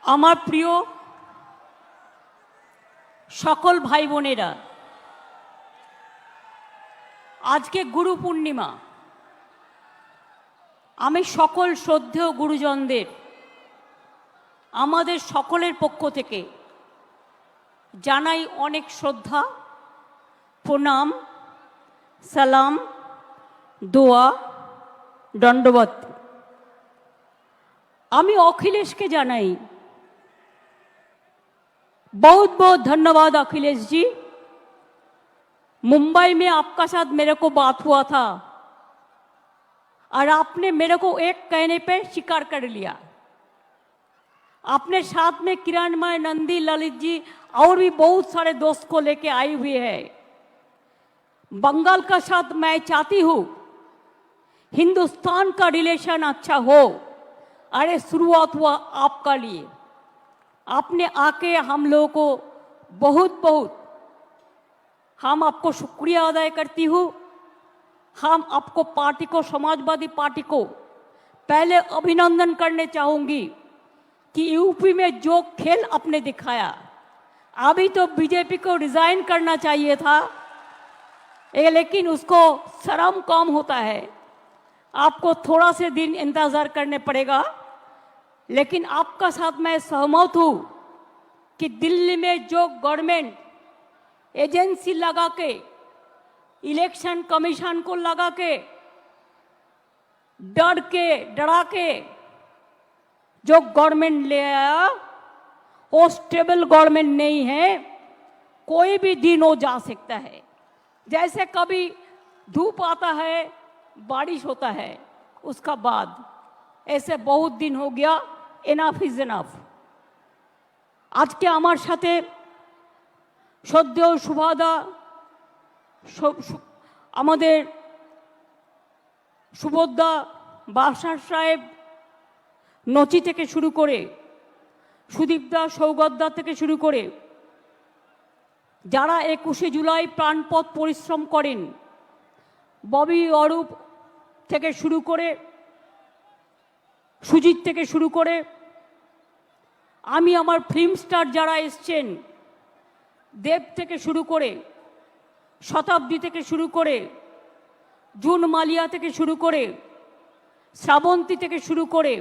আমার প্রিয় সকল ভাই বোনেরা, আজকে গুরু পূর্ণিমা। আমি সকল শ্রদ্ধেয় গুরুজনদের আমাদের সকলের পক্ষ থেকে জানাই অনেক শ্রদ্ধা, প্রণাম, সালাম, দোয়া, দণ্ডবত। আমি अखिलेश के জানাই बहुत बहुत धन्यवाद अखिलेश जी। मुंबई में आपका साथ मेरे को बात हुआ था और आपने मेरे को एक कहने पे स्वीकार कर लिया। आपने साथ में किरणमय, नंदी, ललित जी और भी बहुत सारे दोस्त को लेके आई हुई है। बंगाल का साथ मैं चाहती हूँ हिंदुस्तान का रिलेशन अच्छा हो। अरे शुरुआत हुआ आपका लिए, आपने आके हम लोगों को बहुत बहुत हम आपको शुक्रिया अदा करती हूँ। हम आपको पार्टी को, समाजवादी पार्टी को पहले अभिनंदन करने चाहूँगी कि यूपी में जो खेल आपने दिखाया, अभी तो बीजेपी को रिजाइन करना चाहिए था, लेकिन उसको शर्म कम होता है। आपको थोड़ा से दिन इंतज़ार करने पड़ेगा, लेकिन आपका साथ मैं सहमत हूँ कि दिल्ली में जो गवर्नमेंट एजेंसी लगा के, इलेक्शन कमीशन को लगा के, डरा के जो गवर्नमेंट ले आया, वो स्टेबल गवर्नमेंट नहीं है। कोई भी दिन हो जा सकता है। जैसे कभी धूप आता है, बारिश होता है, उसका बाद ऐसे बहुत दिन हो गया। Enough is enough. आज के आमार साथे श्रद्धेय सुभादा, आमादेर सुभद्रा, बादशाह साहेब, नची থেকে শুরু করে সুদীপদা, সৌগতদা থেকে শুরু করে যারা 21শে জুলাই প্রাণপণ পরিশ্রম করেন, ববি, অরূপ থেকে শুরু করে সুজিত থেকে শুরু করে আমি আমার ফিল্ম স্টার যারা এসছেন, দেব থেকে শুরু করে শতাব্দী থেকে শুরু করে জুন মালিয়া থেকে শুরু করে শ্রাবন্তী থেকে শুরু করে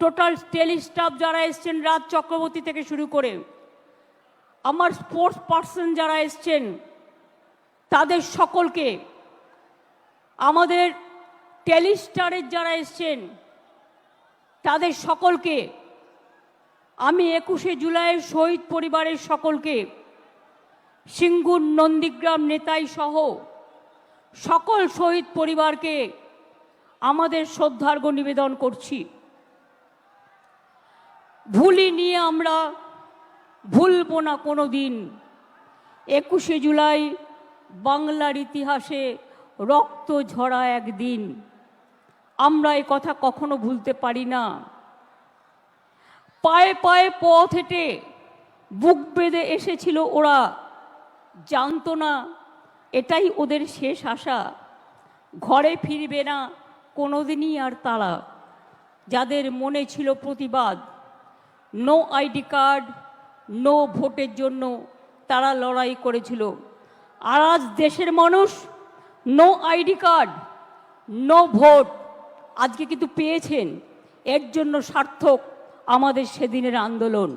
টোটাল টেলি স্টাফ যারা এসছেন, রাজ চক্রবর্তী থেকে শুরু করে আমার স্পোর্টস পার্সন যারা এসছেন, তাদের সকলকে, আমাদের টেলি স্টারের যারা এসছেন তাদের সকলকে আমি 21শে জুলাই শহীদ পরিবারের সকলকে, সিঙ্গুর, নন্দীগ্রাম, নেতাই সহ সকল শহীদ পরিবারকে আমাদের শ্রদ্ধার্ঘ্য নিবেদন করছি। ভুলি নিয়ে আমরা ভুলব না কোনো দিন। 21শে জুলাই বাংলার ইতিহাসে রক্ত ঝরা একদিন, আমরা এই কথা কখনো ভুলতে পারি না। পায়ে পায়ে পথ হেঁটে বুক বেঁধে এসেছিল ওরা, জানতো না এটাই ওদের শেষ আশা। ঘরে ফিরবে না কোনোদিনই আর তারা, যাদের মনে ছিল প্রতিবাদ। নো আইডি কার্ড, নো ভোটের জন্য তারা লড়াই করেছিল। আর আজ দেশের মানুষ no ID card, no vote আজকে কিন্তু পেয়েছেন। এর জন্য সার্থক আমাদের সেদিনের আন্দোলন।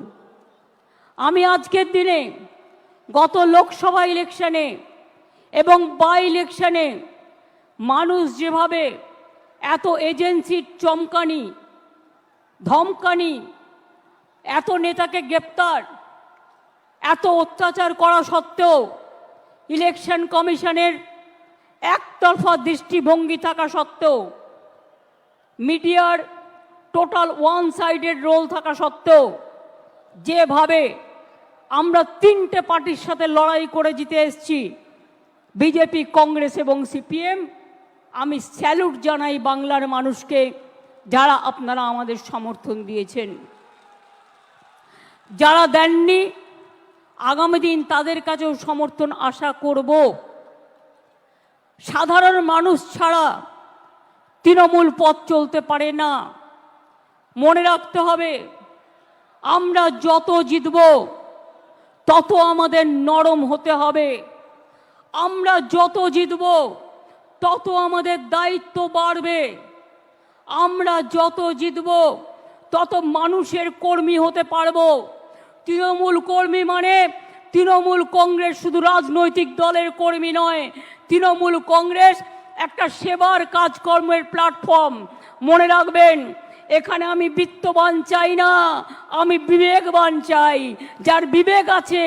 আমি আজকের দিনে গত লোকসভা ইলেকশনে এবং বাই ইলেকশনে মানুষ যেভাবে এত এজেন্সির চমকানি, ধমকানি, এত নেতাকে গ্রেপ্তার, এত অত্যাচার করা সত্ত্বেও, ইলেকশন কমিশনের একতরফা দৃষ্টিভঙ্গি থাকা সত্ত্বেও, মিডিয়ার টোটাল ওয়ান সাইডেড রোল থাকা সত্ত্বেও, যেভাবে আমরা 3টে পার্টির সাথে লড়াই করে জিতে এসেছি, বিজেপি, কংগ্রেস এবং সিপিএম, আমি স্যালুট জানাই বাংলার মানুষকে, যারা আপনারা আমাদের সমর্থন দিয়েছেন। যারা দেননি, আগামী দিন তাদের কাছেও সমর্থন আশা করব। সাধারণ মানুষ ছাড়া তৃণমূল পথ চলতে পারে না। মনে রাখতে হবে আমরা যত জিতব তত আমাদের নরম হতে হবে। আমরা যত জিতব তত আমাদের দায়িত্ব বাড়বে। আমরা যত জিতব তত মানুষের কর্মী হতে পারবো। তৃণমূল কর্মী মানে তৃণমূল কংগ্রেস শুধু রাজনৈতিক দলের কর্মী নয়, তৃণমূল কংগ্রেস একটা সেবার কাজকর্মের প্ল্যাটফর্ম। মনে রাখবেন, এখানে আমি বিত্তবান চাই না, আমি বিবেকবান চাই। যার বিবেক আছে,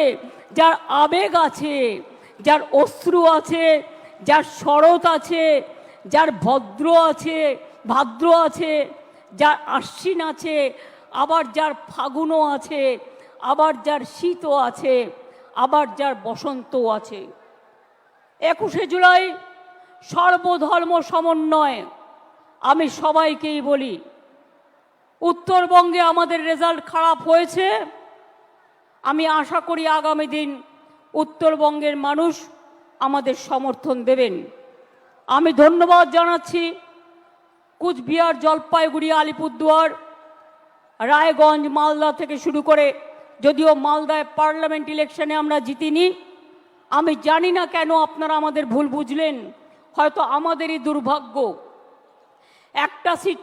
যার আবেগ আছে, যার অশ্রু আছে, যার শরৎ আছে, যার ভাদ্র আছে, যার আশ্বিন আছে, আবার যার ফাগুনও আছে, আবার যার শীতও আছে, আবার যার বসন্তও আছে। 21শে জুলাই সর্বধর্ম সমন্বয়। আমি সবাইকেই বলি, উত্তরবঙ্গে আমাদের রেজাল্ট খারাপ হয়েছে। আমি আশা করি আগামী দিন উত্তরবঙ্গের মানুষ আমাদের সমর্থন দেবেন। আমি ধন্যবাদ জানাচ্ছি কুচবিহার, জলপাইগুড়ি, আলিপুরদুয়ার, রায়গঞ্জ, মালদা থেকে শুরু করে, যদিও মালদায় পার্লামেন্ট ইলেকশনে আমরা জিতিনি। আমি জানি না কেন আপনারা আমাদের ভুল বুঝলেন, হয়তো আমাদেরই দুর্ভাগ্য। একটা সিট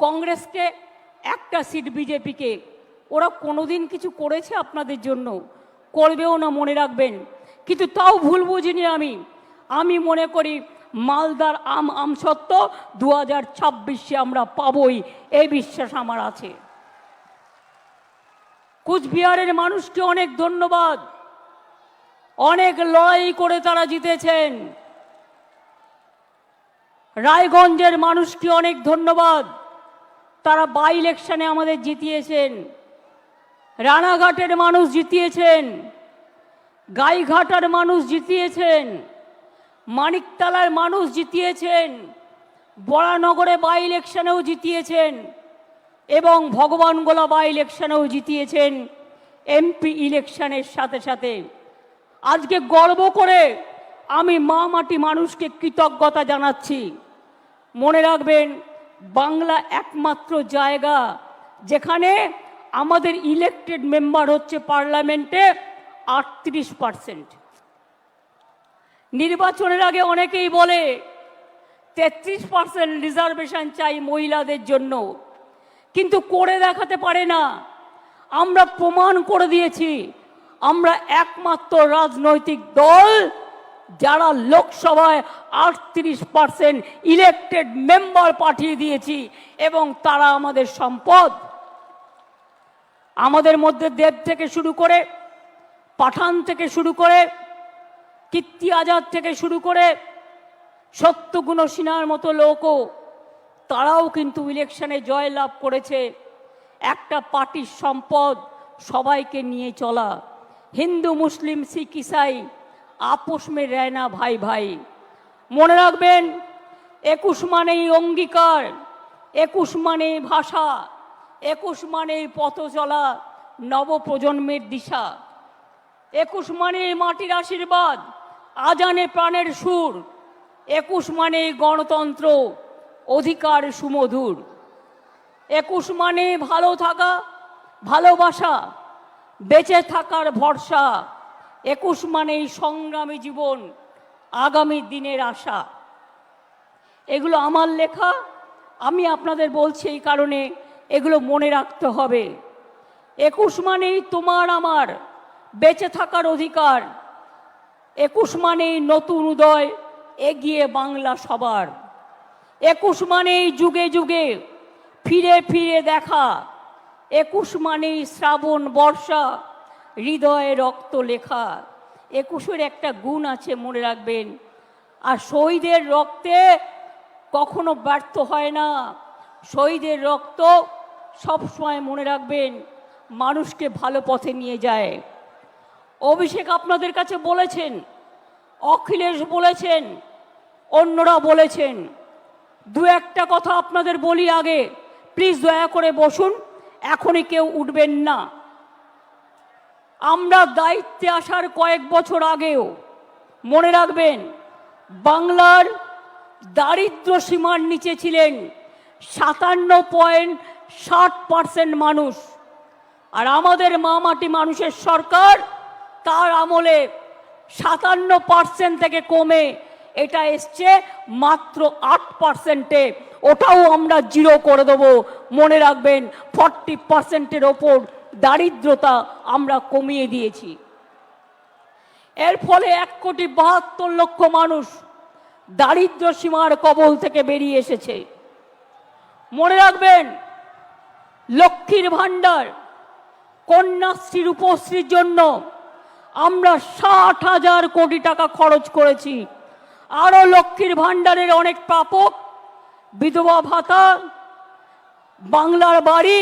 কংগ্রেসকে, একটা সিট বিজেপিকে। ওরা কোনোদিন কিছু করেছে আপনাদের জন্য? করবেও না, মনে রাখবেন। কিন্তু তাও ভুল বুঝিনি আমি মনে করি মালদার আমসত্ত্ব 2026-এ আমরা পাবই, এই বিশ্বাস আমার আছে। কুচবিহারের মানুষকে অনেক ধন্যবাদ, অনেক লড়াই করে তারা জিতেছেন। রায়গঞ্জের মানুষকে অনেক ধন্যবাদ, তারা বাই ইলেকশনে আমাদের জিতিয়েছেন। রানাঘাটের মানুষ জিতিয়েছেন, গাইঘাটার মানুষ জিতিয়েছেন, মানিকতলার মানুষ জিতিয়েছেন, বরানগরে বাই ইলেকশনেও জিতিয়েছেন এবং ভগবানগোলা বাই ইলেকশনেও জিতিয়েছেন। এমপি ইলেকশনের সাথে সাথে আজকে গর্ব করে আমি মা মাটি মানুষকে কৃতজ্ঞতা জানাচ্ছি। মনে রাখবেন, বাংলা একমাত্র জায়গা যেখানে আমাদের ইলেক্টেড মেম্বার হচ্ছে পার্লামেন্টে 38%। নির্বাচনের আগে অনেকেই বলে 33% রিজার্ভেশন চাই মহিলাদের জন্য, কিন্তু করে দেখাতে পারে না। আমরা প্রমাণ করে দিয়েছি আমরা একমাত্র রাজনৈতিক দল যারা লোকসভায় 38% ইলেক্টেড মেম্বার পাঠিয়ে দিয়েছি এবং তারা আমাদের সম্পদ। আমাদের মধ্যে দেব থেকে শুরু করে, পাঠান থেকে শুরু করে, কীর্তি আজাদ থেকে শুরু করে, সত্যগুণ সিনহার মতো লোকও, তারাও কিন্তু ইলেকশনে জয়লাভ করেছে। একটা পার্টির সম্পদ সবাইকে নিয়ে চলা। হিন্দু, মুসলিম, শিখ, ইসাই আপোষ মে রহনা ভাই ভাই। মনে রাখবেন, 21 মানেই অঙ্গীকার, 21 মানেই ভাষা, 21 মানেই পথ চলা নবপ্রজন্মের দিশা, 21 মানেই মাটির আশীর্বাদ, আজানে প্রাণের সুর, 21 মানেই গণতন্ত্র, অধিকার সুমধুর, 21 মানে ভালো থাকা, ভালোবাসা, বেঁচে থাকার ভরসা, 21 মানেই সংগ্রামী জীবন, আগামী দিনের আশা। এগুলো আমার লেখা, আমি আপনাদের বলছি এই কারণে এগুলো মনে রাখতে হবে। 21 মানেই তোমার আমার বেঁচে থাকার অধিকার, 21 মানেই নতুন উদয়, এগিয়ে বাংলা সবার, 21 মানেই যুগে যুগে ফিরে ফিরে দেখা, 21 মানেই শ্রাবণ বর্ষা, হৃদয়ে রক্ত লেখা। 21-এর একটা গুণ আছে, মনে রাখবেন। আর শহীদের রক্তে কখনো ব্যর্থ হয় না। শহীদের রক্ত সবসময়, মনে রাখবেন, মানুষকে ভালো পথে নিয়ে যায়। অভিষেক আপনাদের কাছে বলেছেন, অখিলেশ বলেছেন, অন্যরা বলেছেন। দু একটা কথা আপনাদের বলি আগে, প্লিজ দয়া করে বসুন, এখনই কেউ উঠবেন না। আমরা দায়িত্বে আসার কয়েক বছর আগেও, মনে রাখবেন, বাংলার দারিদ্র সীমার নিচে ছিলেন 57.60% মানুষ। আর আমাদের মামাটি মানুষের সরকার তার আমলে 57% থেকে কমে এটা এসছে মাত্র 8%-এ। ওটাও আমরা জিরো করে দেবো। মনে রাখবেন 40%-এর ওপর দারিদ্রতা আমরা কমিয়ে দিয়েছি। এর ফলে 1,72,00,000 মানুষ দারিদ্র সীমার কবল থেকে বেরিয়ে এসেছে। মনে রাখবেন লক্ষ্মীর ভাণ্ডার, কন্যাশ্রী, রূপশ্রীর জন্য আমরা 60,000 কোটি টাকা খরচ করেছি। আরও লক্ষ্মীর ভাণ্ডারের অনেক প্রাপক, বিধবা ভাতা, বাংলার বাড়ি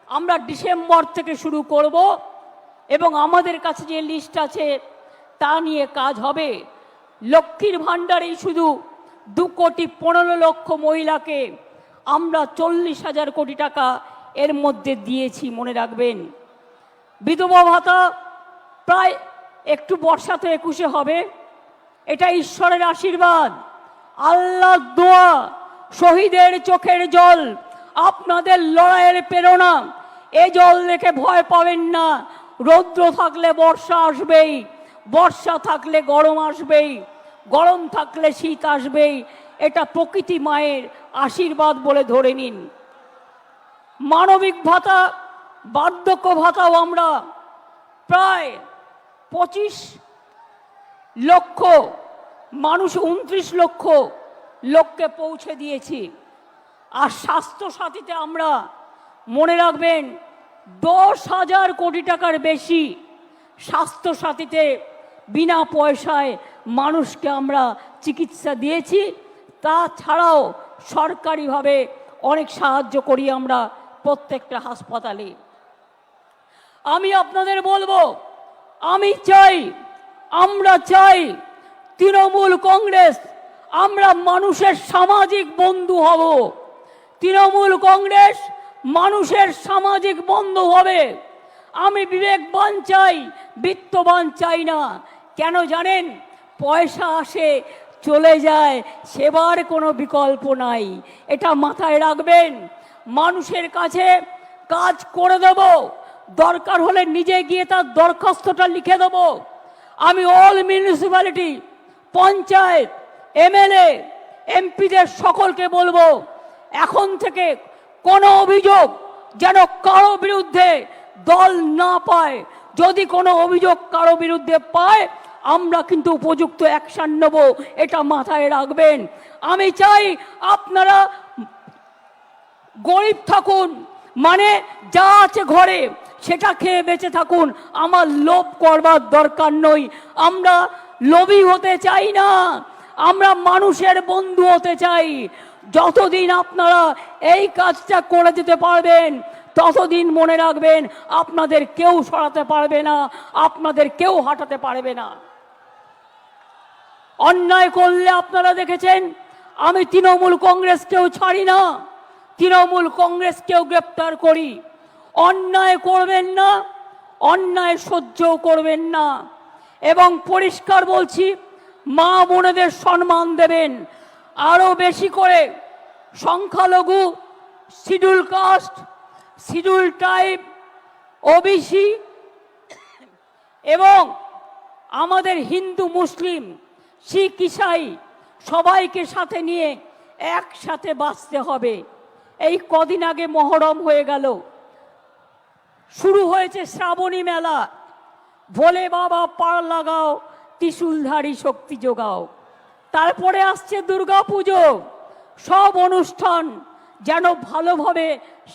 আমরা ডিসেম্বর থেকে শুরু করব এবং আমাদের কাছে যে লিস্ট আছে তা নিয়ে কাজ হবে। লক্ষ্মীর ভাণ্ডারেই শুধু 2,15,00,000 মহিলাকে আমরা 40,000 কোটি টাকা এর মধ্যে দিয়েছি। মনে রাখবেন বিধবা ভাতা প্রায় একটু বর্ষাতে 21-এ হবে। এটা ঈশ্বরের আশীর্বাদ, আল্লাহর দোয়া, শহীদের চোখের জল, আপনাদের লড়াইয়ের প্রেরণা। এ জল দেখে ভয় পাবেন না। রৌদ্র থাকলে বর্ষা আসবেই, বর্ষা থাকলে গরম আসবেই, গরম থাকলে শীত আসবেই। এটা প্রকৃতি মায়ের আশীর্বাদ বলে ধরে নিন। মানবিক ভাতা, বার্ধক্য ভাতাও আমরা প্রায় 25 লক্ষ মানুষ, 29 লক্ষ লোককে পৌঁছে দিয়েছি। আর স্বাস্থ্য সাথীতে আমরা মনে রাখবেন 10,000 কোটি টাকার বেশি স্বাস্থ্য সাথীতে বিনা পয়সায় মানুষকে আমরা চিকিৎসা দিয়েছি। তাছাড়াও সরকারিভাবে অনেক সাহায্য করি আমরা প্রত্যেকটা হাসপাতালে। আমি আপনাদের বলবো, আমি চাই, আমরা চাই তৃণমূল কংগ্রেস আমরা মানুষের সামাজিক বন্ধু হব। তৃণমূল কংগ্রেস মানুষের সামাজিক বন্ধু হবে। আমি বিবেকবান চাই, বিত্তবান চাই না। কেন জানেন? পয়সা আসে চলে যায়, সেবার কোনো বিকল্প নাই। এটা মাথায় রাখবেন। মানুষের কাছে কাজ করে দেব, দরকার হলে নিজে গিয়ে তার দরখাস্তটা লিখে দেব। আমি অল মিউনিসিপ্যালিটি, পঞ্চায়েত, এমএলএ, এমপিদের সকলকে বলবো, এখন থেকে কোনো অভিযোগ যেন কারো বিরুদ্ধে দল না পায়। যদি কোনো অভিযোগ কারো বিরুদ্ধে পায় আমরা কিন্তু উপযুক্ত অ্যাকশন নেব, এটা মাথায় রাখবেন। আমি চাই আপনারা গরিব থাকুন, মানে যা আছে ঘরে সেটা খেয়ে বেঁচে থাকুন। আমার লোভ করবার দরকার নই। আমরা লোভী হতে চাই না, আমরা মানুষের বন্ধু হতে চাই। যতদিন আপনারা এই কাজটা করে যেতে পারবেন ততদিন মনে রাখবেন আপনাদের কেউ সরাতে পারবে না, আপনাদের কেউ হাঁটাতে পারবে না। অন্যায় করলে আপনারা দেখেছেন আমি তৃণমূল কংগ্রেসকেও ছাড়ি না, তৃণমূল কংগ্রেসকেও গ্রেপ্তার করি। অন্যায় করবেন না, অন্যায় সহ্যও করবেন না। এবং পরিষ্কার বলছি, মা বোনেদের সম্মান দেবেন। আরো বেশি করে সংখ্যালঘু, schedule caste, schedule tribe, OBC এবং আমাদের হিন্দু, মুসলিম, শিখ, ইসাই সবাইকে সাথে নিয়ে একসাথে বাঁচতে হবে। এই কদিন আগে মহরম হয়ে গেল, শুরু হয়েছে শ্রাবণী মেলা। ভোলে বাবা পার লাগাও, ত্রিশূলধারী শক্তি যোগাও। তারপরে আসছে দুর্গা পুজো। সব অনুষ্ঠান যেন ভালোভাবে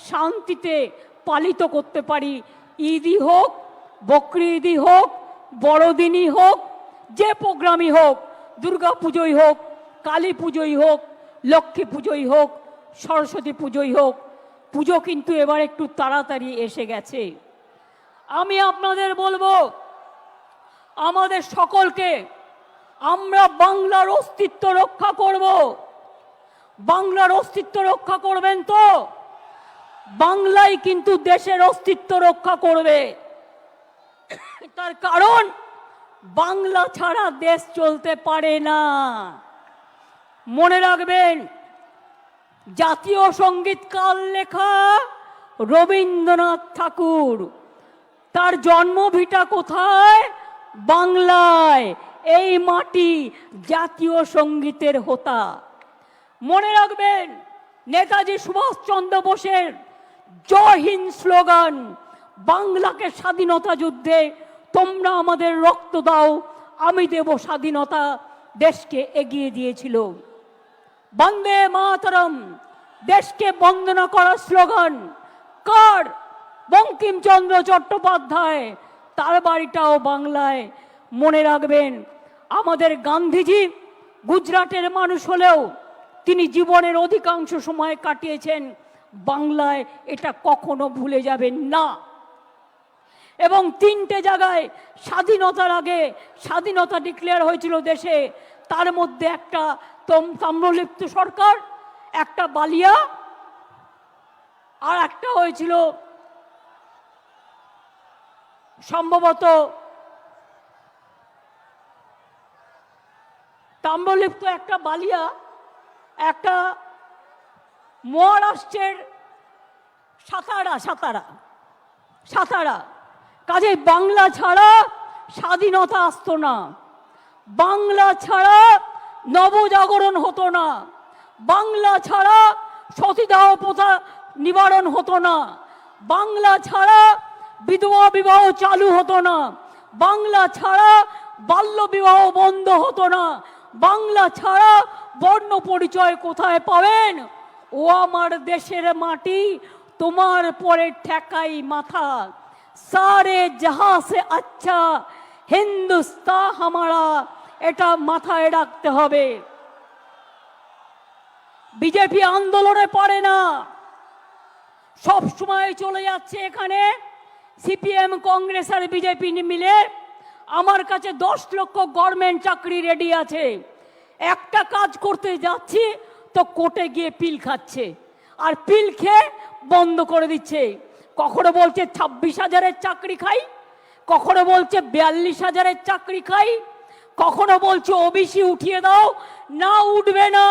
শান্তিতে পালিত করতে পারি। ঈদই হোক, বকরি ঈদই হোক, বড়দিনই হোক, যে প্রোগ্রামই হোক, দুর্গা পুজোই হোক, কালী পুজোই হোক, লক্ষ্মী পুজোই হোক, সরস্বতী পুজোই হোক, পুজো কিন্তু এবার একটু তাড়াতাড়ি এসে গেছে। আমি আপনাদের বলবো, আমাদের সকলকে আমরা বাংলার অস্তিত্ব রক্ষা করব। বাংলার অস্তিত্ব রক্ষা করবেন তো? বাংলাই কিন্তু দেশের অস্তিত্ব রক্ষা করবে। তার কারণ বাংলা ছাড়া দেশ চলতে পারে না। মনে রাখবেন, জাতীয় সঙ্গীত কার লেখা? রবীন্দ্রনাথ ঠাকুর। তার জন্মভিটা কোথায়? বাংলায়। এই মাটি জাতীয় সঙ্গীতের হোতা। মনে রাখবেন, নেতাজি সুভাষচন্দ্র বোসের জয় হিন্দ স্লোগান বাংলাকে স্বাধীনতা যুদ্ধে তোমরা আমাদের রক্ত দাও, আমি দেব স্বাধীনতা, দেশকে এগিয়ে দিয়েছিল। বন্দে মাতরম দেশকে বন্দনা করার স্লোগান কার? বঙ্কিমচন্দ্র চট্টোপাধ্যায়। তার বাড়িটাও বাংলায়। মনে রাখবেন, আমাদের গান্ধীজি গুজরাটের মানুষ হলেও তিনি জীবনের অধিকাংশ সময় কাটিয়েছেন বাংলায়, এটা কখনো ভুলে যাবেন না। এবং 3টে জায়গায় স্বাধীনতার আগে স্বাধীনতা ডিক্লেয়ার হয়েছিল দেশে, তার মধ্যে একটা তাম্রলিপ্ত সরকার, একটা বালিয়া, আর একটা হয়েছিল সম্ভবত তাম্রলিপ্ত, একটা বালিয়া, একটা মহারাষ্ট্রের সাতারা। কাজে বাংলা ছাড়া স্বাধীনতা আসতো না, বাংলা ছাড়া নবজাগরণ হতো না, বাংলা ছাড়া সতীদাহ প্রথা নিবারণ হতো না, বাংলা ছাড়া বিধবা বিবাহ চালু হতো না, বাংলা ছাড়া বাল্য বিবাহ বন্ধ হতো না, বাংলা ছাড়া বর্ণ পরিচয় কোথায় পাবেন? ও আমার দেশের মাটি, তোমার পরে ঠেকাই মাথা, সারে জাহা সে আচ্ছা হিন্দুস্তান হামারা, এটা মাথায় রাখতে হবে। বিজেপি আন্দোলনে পারে না, সব সময় চলে যাচ্ছে এখানে সিপিএম, কংগ্রেস আর বিজেপি মিলে। আমার কাছে 10 লক্ষ গভর্নমেন্ট চাকরি রেডি আছে, একটা কাজ করতে যাচ্ছি তো কোর্টে গিয়ে পিল খাচ্ছে, আর পিল খেয়ে বন্ধ করে দিচ্ছে। কখনো বলছে 26,000-এর চাকরি খাই, কখনো বলছে 42,000-এর চাকরি খাই, কখনো বলছে ওবিসি উঠিয়ে দাও, না উঠবে না,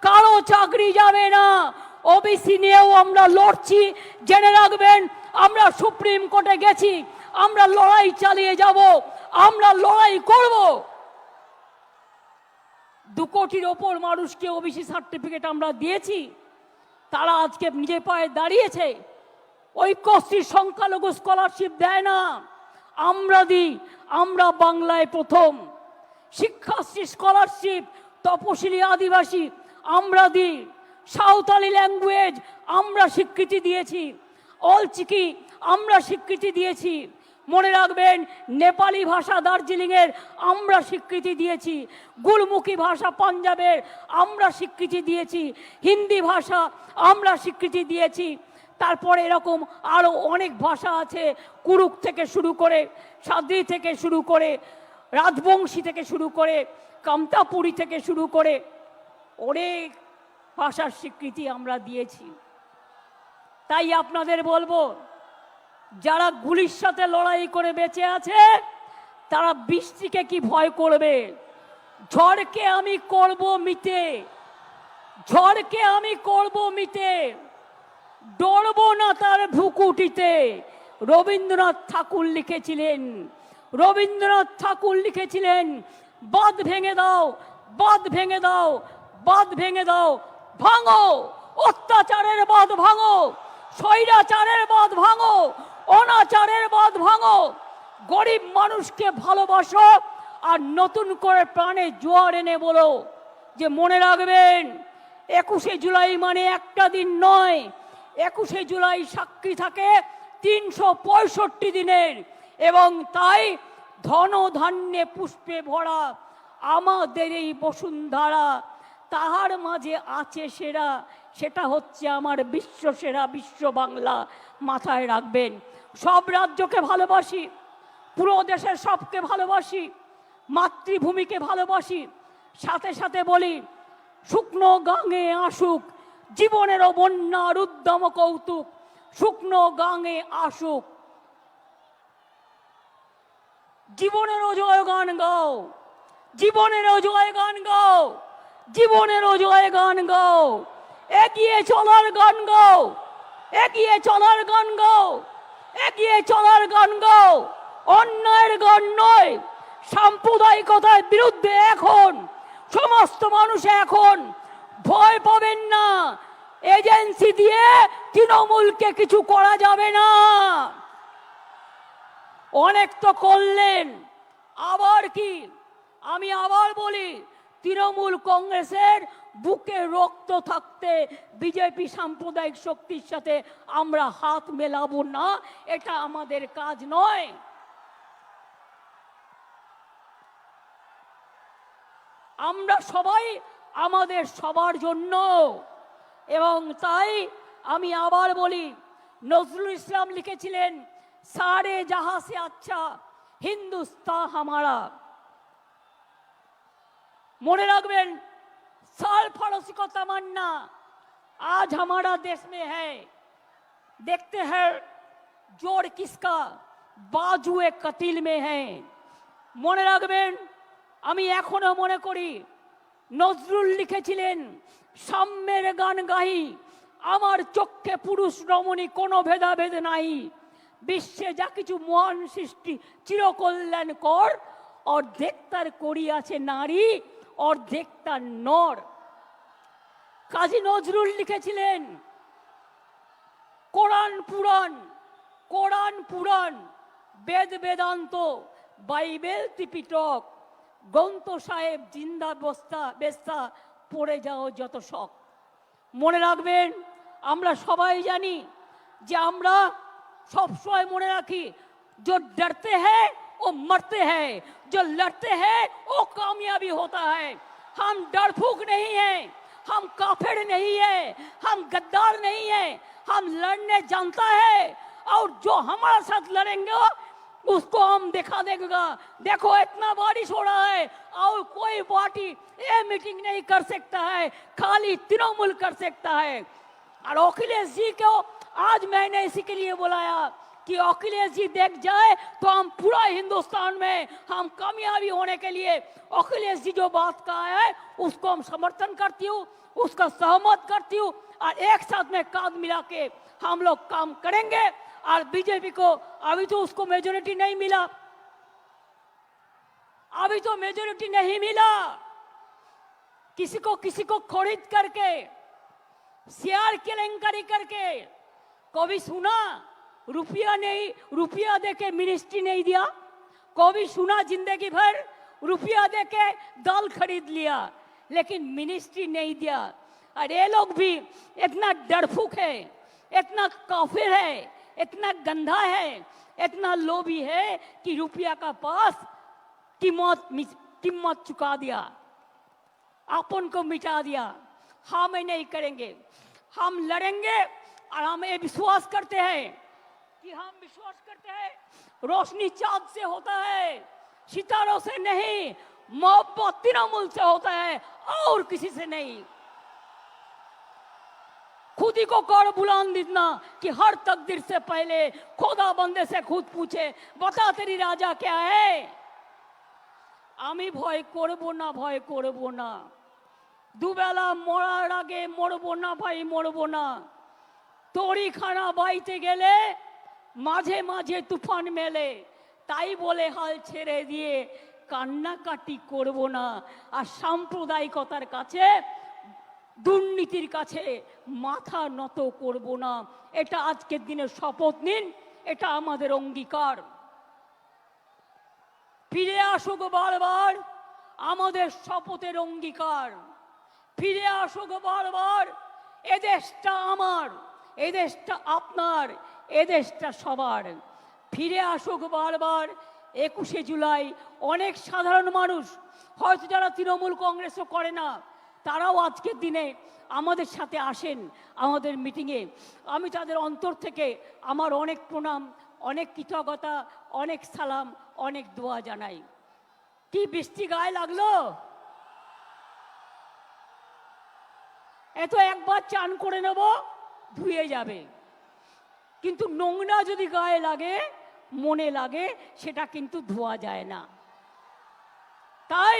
কারো চাকরি যাবে না। ওবিসি নিয়েও আমরা লড়ছি, জেনে রাখবেন। আমরা সুপ্রিম কোর্টে গেছি, আমরা লড়াই চালিয়ে যাব, আমরা লড়াই করব। 2 কোটির ওপর মানুষকে ওবিসি সার্টিফিকেট আমরা দিয়েছি, তারা আজকে নিজের পায়ে দাঁড়িয়েছে। ঐক্যশ্রীর সংখ্যালঘু স্কলারশিপ দেয় না, আমরা দিই। আমরা বাংলায় প্রথম। শিক্ষাশ্রী স্কলারশিপ তপশিলি আদিবাসী আমরা দিই। সাঁওতালি ল্যাঙ্গুয়েজ আমরা স্বীকৃতি দিয়েছি, অলচিকি আমরা স্বীকৃতি দিয়েছি। মনে রাখবেন, নেপালি ভাষা দার্জিলিংয়ের আমরা স্বীকৃতি দিয়েছি, গুরমুখী ভাষা পাঞ্জাবের আমরা স্বীকৃতি দিয়েছি, হিন্দি ভাষা আমরা স্বীকৃতি দিয়েছি। তারপরে এরকম আরও অনেক ভাষা আছে, কুরুক থেকে শুরু করে, সাদ্রি থেকে শুরু করে, রাজবংশী থেকে শুরু করে, কামতাপুরী থেকে শুরু করে অনেক ভাষার স্বীকৃতি আমরা দিয়েছি। তাই আপনাদের বলবো, যারা গুলির সাথে লড়াই করে বেঁচে আছে তারা বৃষ্টিকে কি ভয় করবে? ঝড়কে আমি করব মিটে, ঝড়কে আমি করব মিটে, ডরবো না তার ভুকুটিতে। রবীন্দ্রনাথ ঠাকুর লিখেছিলেন, রবীন্দ্রনাথ ঠাকুর লিখেছিলেন, বাঁধ ভেঙে দাও, বাঁধ ভেঙে দাও, বাঁধ ভেঙে দাও, ভাঙো অত্যাচারের বাঁধ, ভাঙো স্বৈরাচারের বাঁধ, ভাঙো অনাচারের বাঁধ, ভাঙো। গরিব মানুষকে ভালোবাসো আর নতুন করে প্রাণে জোয়ার এনে বলো যে মনে রাখবেন 21শে জুলাই মানে একটা দিন নয়, 21শে জুলাই সাক্ষী থাকে 365 দিনের। এবং তাই ধন ধান্যে পুষ্পে ভরা আমাদের এই বসুন্ধরা, তাহার মাঝে আছে সেরা, সেটা হচ্ছে আমার বিশ্ব সেরা, বিশ্ব বাংলা। মাথায় রাখবেন, সব রাজ্যকে ভালোবাসি, পুরো দেশের সবকে ভালোবাসি, মাতৃভূমিকে ভালোবাসি। সাথে সাথে বলি, শুকনো গাঙে আসুক জীবনেরও বন্যার উদ্যম কৌতুক, শুকনো গাঙে আসুক জীবনেরও জয়গান গাও, জীবনেরও জয়গান গাও, জীবনেরও জয়গান গাও, এগিয়ে চলার গান গাও, এগিয়ে চলার গান গাও, এগিয়ে চলার গান গাও, অন্যায়ের গান নয়। সাম্প্রদায়িকতার বিরুদ্ধে এখন সমস্ত মানুষ এখন ভয় পাবেন না। এজেন্সি দিয়ে তৃণমূলকে কিছু করা যাবে না। অনেক তো করলেন, আবার কি? আমি আবার বলি, তৃণমূল কংগ্রেসের বুকে রক্ত থাকতে বিজেপি সাম্প্রদায়িক শক্তির সাথে আমরা হাত মেলাবো না, এটা আমাদের কাজ নয়। আমরা সবাই আমাদের সবার জন্য। এবং তাই আমি আবার বলি, নজরুল ইসলাম লিখেছিলেন, সারে জাহাঁ সে আচ্ছা হিন্দুস্তান হামারা। মনে রাখবেন, साल फरोसी को तमन्ना आज हमारा देश में है। देखते हैं जोड़ किसका बाजुए कतिल में है। মনে রাখবেন, আমি এখনো মনে করি নজরুল লিখেছিলেন, সাম্যের গান গাহি আমার চক্ষে পুরুষ রমণী কোনো ভেদাভেদ নাই। বিশ্বে যা কিছু মহান সৃষ্টি চিরকল্যাণকর, অর্ধেক তার করিয়াছে নারী, অর্ধেক তার নর। কাজী নজরুল লিখেছিলেন, কোরআন পুরাণ, কোরআন পুরাণ, বেদ বেদান্ত, বাইবেল ত্রিপিটক, গ্রন্থ সাহেব জিন্দা বস্তা বেস্তা, পড়ে যাও যত শখ। মনে রাখবেন, আমরা সবাই জানি যে আমরা সবসময় মনে রাখি, जो डरते हैं वो मरते हैं, जो लड़ते हैं वो कामयाबी होता है। हम डरफूक नहीं हैं, हम काफिर नहीं है, हम गद्दार नहीं है, हम लड़ने जानता है। और जो हमारे साथ लड़ेंगे उसको हम दिखा देगा। देखो इतना बारिश हो रहा है और कोई पार्टी ये मीटिंग नहीं कर सकता है, खाली तृणमूल कर सकता है। और अखिलेश जी को आज मैंने इसी के लिए बुलाया कि अखिलेश जी देख जाए तो हम पूरा हिंदुस्तान में हम कामयाबी होने के लिए अखिलेश जी जो बात कहा है उसको हम समर्थन करती हूँ, उसका सहमत करती हूँ। और एक साथ में कांध मिला के हम लोग काम करेंगे। और बीजेपी को अभी तो उसको मेजोरिटी नहीं मिला, अभी तो मेजोरिटी नहीं मिला। किसी को खरीद करके, शेयर केलेंकारी करके, कभी सुना रुपया नहीं, रुपया देके मिनिस्ट्री नहीं दिया? कभी सुना जिंदगी भर रुपया देके दाल खरीद लिया लेकिन मिनिस्ट्री नहीं दिया? और ये लोग भी इतना डरफूक है, इतना काफिर है, इतना गंदा है, इतना लोभी है कि रुपया का पास कीमत चुका दिया, अपन को मिटा दिया। हम नहीं करेंगे, हम लड़ेंगे। और हम ये विश्वास करते हैं कि हम विश्वास करते हैं रोशनी चांद से होता है, सितारों से नहीं। मोहब्बत तृणमूल से होता है और किसी से नहीं। खुद ही को कर बुलान देना कि हर तकदीर से पहले खुदा बंदे से खुद पूछे, बता तेरी राजा क्या है। আমি ভয় করব না, ভয় করব না। দুবেলা মরার আগে মরবো না ভাই, মরবো না। তরিখানা বাইতে গেলে মাঝে মাঝে তুফান মেলে, তাই বলে হাল ছেড়ে দিয়ে কান্নাকাটি করব না। আর সাম্প্রদায়িকতার কাছে, দুর্নীতির কাছে মাথা নত করব না। এটা আজকের দিনে শপথ নিন, এটা আমাদের অঙ্গীকার। ফিরে আসুক বারবার আমাদের শপথের অঙ্গীকার, ফিরে আসুক বারবার। এ দেশটা আমার, এ দেশটা আপনার, এ দেশটা সবার। ফিরে আসুক বারবার 21শে জুলাই। অনেক সাধারণ মানুষ হয়তো যারা তৃণমূল কংগ্রেসও করে না, তারাও আজকের দিনে আমাদের সাথে আসেন আমাদের মিটিংয়ে। আমি তাদের অন্তর থেকে আমার অনেক প্রণাম, অনেক কৃতজ্ঞতা, অনেক সালাম, অনেক দোয়া জানাই। কি বৃষ্টি গায়ে লাগলো? এত একবার চান করে নেব, ধুয়ে যাবে। কিন্তু নোংরা যদি গায়ে লাগে, মনে লাগে, সেটা কিন্তু ধোয়া যায় না। তাই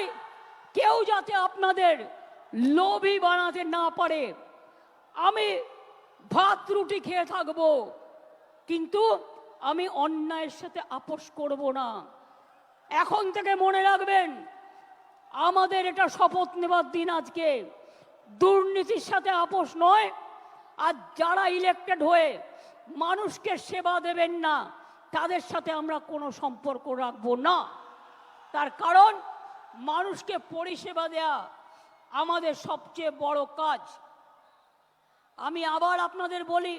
কেউ যাতে আপনাদের লোভী বানাতে না পারে, আমি ভাত রুটি খেয়ে থাকবো, কিন্তু আমি অন্যায়ের সাথে আপোষ করব না। এখন থেকে মনে রাখবেন, আমাদের এটা শপথ নেবার দিন আজকে। দুর্নীতির সাথে আপোষ নয়। আর যারা ইলেক্টেড হয়ে মানুষকে সেবা দেবেন না, তাদের সাথে আমরা কোনো সম্পর্ক রাখবো না। তার কারণ মানুষকে পরিষেবা দেয়া আমাদের সবচেয়ে বড় কাজ। আমি আবার আপনাদের বলি,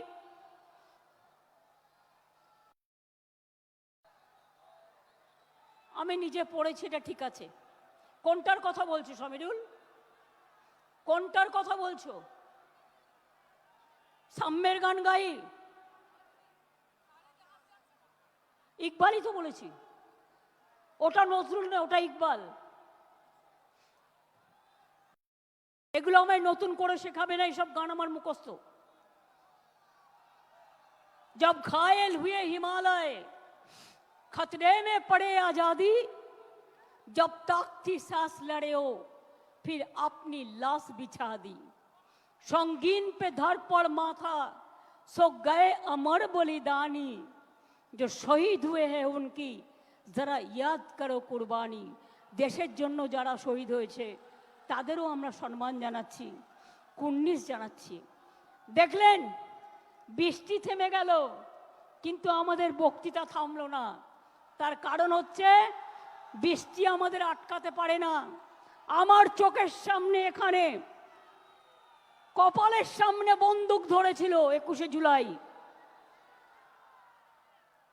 আমি নিজে পড়েছি, এটা ঠিক আছে। কোনটার কথা বলছো সমীরুল? কোনটার কথা বলছো? সাম্যের গান গাই? ইকবালই তো বলেছি। ওটা নজরুল না, ওটা ইকবাল। এগুলো আমায় নতুন করে শেখাবে না, এইসব গান আমার মুখস্থ। जब घायल हुए हिमालय खतरे में पड़े आजादी, जब तक थी सांस लड़े हो फिर अपनी लाश बिछा दी, संगीन पे धर पड़ माथा सो गए अमर बलिदानी, जो शहीद हुए हैं उनकी जरा याद करो कुर्बानी। দেশের জন্য যারা শহীদ হয়েছে তাদেরও আমরা সম্মান জানাচ্ছি, কুর্নিশ জানাচ্ছি। দেখলেন বৃষ্টি থেমে গেল, কিন্তু আমাদের বক্তৃতা থামলো না। তার কারণ হচ্ছে বৃষ্টি আমাদের আটকাতে পারে না। আমার চোখের সামনে, এখানে কপালের সামনে বন্দুক ধরেছিল 21শে জুলাই,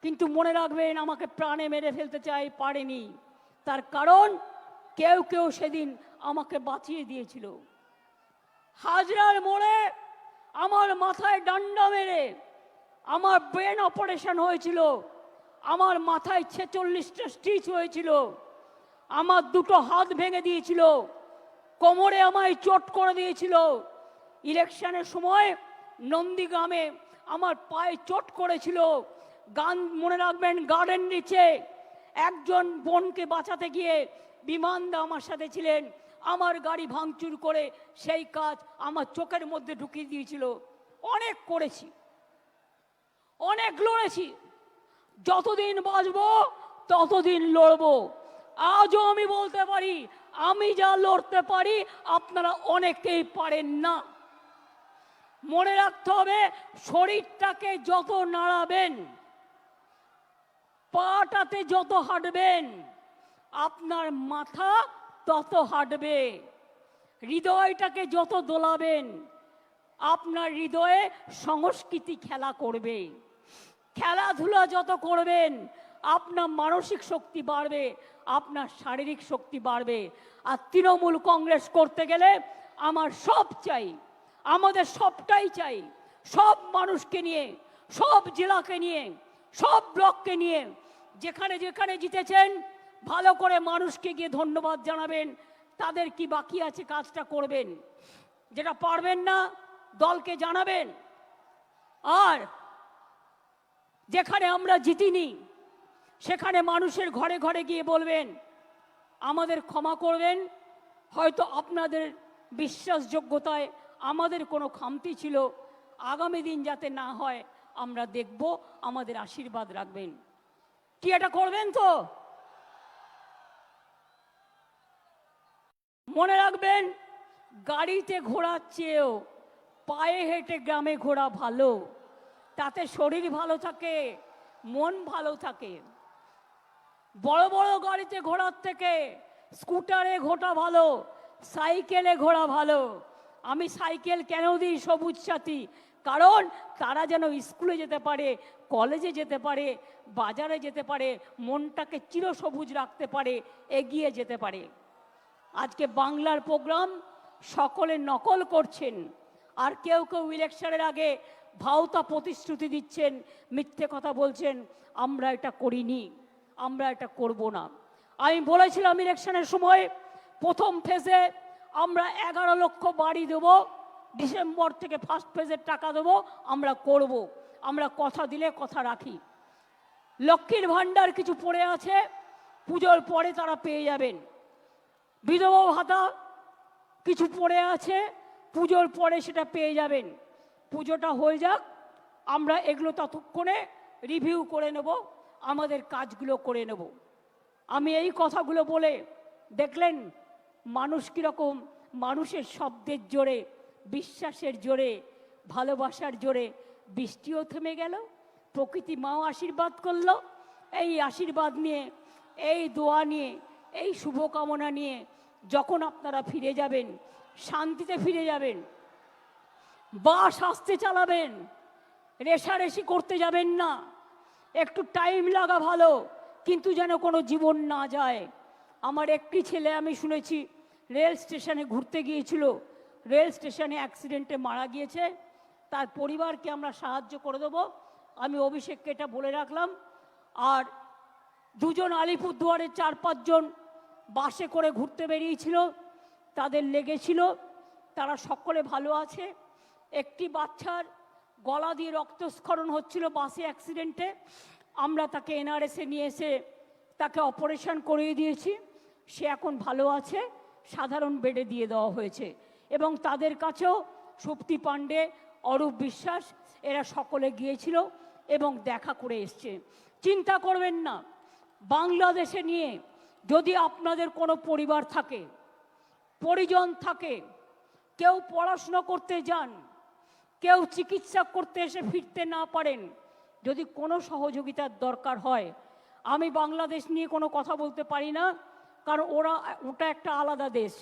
কিন্তু মনে রাখবেন আমাকে প্রাণে মেরে ফেলতে চাই, পারেনি। তার কারণ কেউ কেউ সেদিন আমাকে বাঁচিয়ে দিয়েছিল। হাজরার মোড়ে আমার মাথায় ডান্ডা মেরে আমার ব্রেন অপারেশন হয়েছিল, আমার মাথায় 46টা স্টিচ হয়েছিল, আমার দুটো হাত ভেঙে দিয়েছিল, কোমরে আমায় চোট করে দিয়েছিল। ইলেকশনের সময় নন্দীগ্রামে আমার পায়ে চোট করেছিল। গান মনে রাখবেন, গার্ডেন নিচে একজন বোনকে বাঁচাতে গিয়ে বিমানদা আমার সাথে ছিলেন, আমার গাড়ি ভাঙচুর করে সেই কাজ আমার চোখের মধ্যে ঢুকিয়ে দিয়েছিল। অনেক করেছি, অনেক লড়েছি, যতদিন বাঁচবো ততদিন লড়বো। আজও আমি বলতে পারি, আমি যা লড়তে পারি আপনারা অনেকেই পারেন না। মনে রাখতে হবে, শরীরটাকে যত নাড়াবেন, পাটাতে যত হাঁটবেন, আপনার মাথা তত হাঁটবে। হৃদয়টাকে যত দোলাবেন, আপনার হৃদয়ে সংস্কৃতি খেলা করবে। খেলাধুলা যত করবেন, আপনার মানসিক শক্তি বাড়বে, আপনার শারীরিক শক্তি বাড়বে। আর তৃণমূল কংগ্রেস করতে গেলে আমার সব চাই, আমাদের সবটাই চাই। সব মানুষকে নিয়ে, সব জেলাকে নিয়ে, সব ব্লককে নিয়ে, যেখানে যেখানে জিতেছেন ভালো করে মানুষকে গিয়ে ধন্যবাদ জানাবেন। তাদের কি বাকি আছে কাজটা করবেন, যেটা পারবেন না দলকে জানাবেন। আর যেখানে আমরা জিতিনি সেখানে মানুষের ঘরে ঘরে গিয়ে বলবেন আমাদের ক্ষমা করবেন, হয়তো আপনাদের বিশ্বাসযোগ্যতায় আমাদের কোনো খামতি ছিল, আগামী দিন যাতে না হয় আমরা দেখব, আমাদের আশীর্বাদ রাখবেন। কি এটা করবেন তো? মনে রাখবেন, গাড়িতে ঘোরার চেয়েও পায়ে হেঁটে গ্রামে ঘোরা ভালো। তাতে শরীর ভালো থাকে, মন ভালো থাকে। বড় বড় গাড়িতে ঘোরার থেকে স্কুটারে ঘোরা ভালো, সাইকেলে ঘোরা ভালো। আমি সাইকেল কেন দিই সবুজ সাথী? কারণ তারা যেন স্কুলে যেতে পারে, কলেজে যেতে পারে, বাজারে যেতে পারে, মনটাকে চিরসবুজ রাখতে পারে, এগিয়ে যেতে পারে। আজকে বাংলার প্রোগ্রাম সকলে নকল করছেন, আর কেউ কেউ ইলেকশনের আগে ভাওতা প্রতিশ্রুতি দিচ্ছেন, মিথ্যে কথা বলছেন। আমরা এটা করিনি, আমরা এটা করব না। আমি বলেছিলাম ইলেকশনের সময় প্রথম ফেজে আমরা 11 লক্ষ বাড়ি দেব, ডিসেম্বর থেকে ফার্স্ট ফেজের টাকা দেবো, আমরা করব। আমরা কথা দিলে কথা রাখি। লক্ষ্মীর ভাণ্ডার কিছু পড়ে আছে, পুজোর পরে তারা পেয়ে যাবেন। বিধবা ভাতা কিছু পড়ে আছে, পুজোর পরে সেটা পেয়ে যাবেন। পুজোটা হয়ে যাক, আমরা এগুলো ততক্ষণে রিভিউ করে নেব, আমাদের কাজগুলো করে নেব। আমি এই কথাগুলো বলে দেখলেন মানুষ কীরকম মানুষের শব্দের জোরে, বিশ্বাসের জোরে, ভালোবাসার জোরে বৃষ্টিও থেমে গেল, প্রকৃতি মাও আশীর্বাদ করলো। এই আশীর্বাদ নিয়ে, এই দোয়া নিয়ে, এই শুভকামনা নিয়ে যখন আপনারা ফিরে যাবেন, শান্তিতে ফিরে যাবেন, বাস আস্তে চালাবেন, রেশারেশি করতে যাবেন না। একটু টাইম লাগা ভালো, কিন্তু যেন কোনো জীবন না যায়। আমার একটি ছেলে আমি শুনেছি রেল স্টেশনে ঘুরতে গিয়েছিল, রেল স্টেশনে অ্যাক্সিডেন্টে মারা গিয়েছে। তার পরিবারকে আমরা সাহায্য করে দেবো, আমি অভিষেককে এটা বলে রাখলাম। আর দুজন আলিপুরদুয়ারের 4-5 জন বাসে করে ঘুরতে বেরিয়েছিল, তাদের লেগেছিল, তারা সকলে ভালো আছে। একটি বাচ্চার গলা দিয়ে রক্তস্খলন হচ্ছিল বাসে অ্যাক্সিডেন্টে, আমরা তাকে এনআরএসে নিয়ে এসে তাকে অপারেশন করিয়ে দিয়েছি, সে এখন ভালো আছে, সাধারণ বেডে দিয়ে দেওয়া হয়েছে। এবং তাদের কাছেও সুপ্তি পাণ্ডে, অরূপ বিশ্বাস এরা সকলে গিয়েছিল এবং দেখা করে এসছে। চিন্তা করবেন না, বাংলাদেশে নিয়ে যদি আপনাদের কোনো পরিবার থাকে, পরিজন থাকে, কেউ পড়াশুনো করতে যান, কেউ চিকিৎসা করতে এসে ফিরতে না পারেন, যদি কোনো সহযোগিতার দরকার হয়, আমি বাংলাদেশ নিয়ে কোনো কথা বলতে পারি না, কারণ ওটা একটা আলাদা দেশ,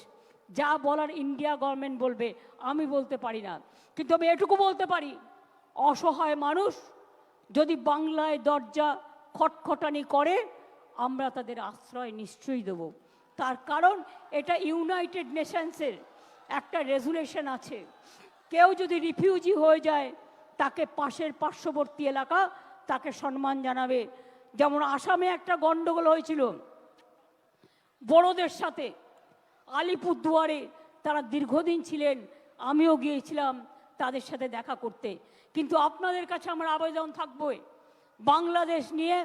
যা বলার ইন্ডিয়া গভর্নমেন্ট বলবে, আমি বলতে পারি না। কিন্তু আমি এটুকু বলতে পারি, অসহায় মানুষ যদি বাংলায় দরজা খটখটানি করে, আমরা তাদের আশ্রয় নিশ্চয়ই দেব। তার কারণ এটা ইউনাইটেড নেশনসের একটা রেজুলেশন আছে, কেউ যদি রিফিউজি হয়ে যায় তাকে পাশের পার্শ্ববর্তী এলাকা তাকে সম্মান জানাবে। যেমন আসামে একটা গণ্ডগোল হয়েছিল বড়দের সাথে, আলিপুরদুয়ারে তারা দীর্ঘদিন ছিলেন, আমিও গিয়েছিলাম তাদের সাথে দেখা করতে। কিন্তু আপনাদের কাছে আমার আবেদন থাকবে, বাংলাদেশ নিয়ে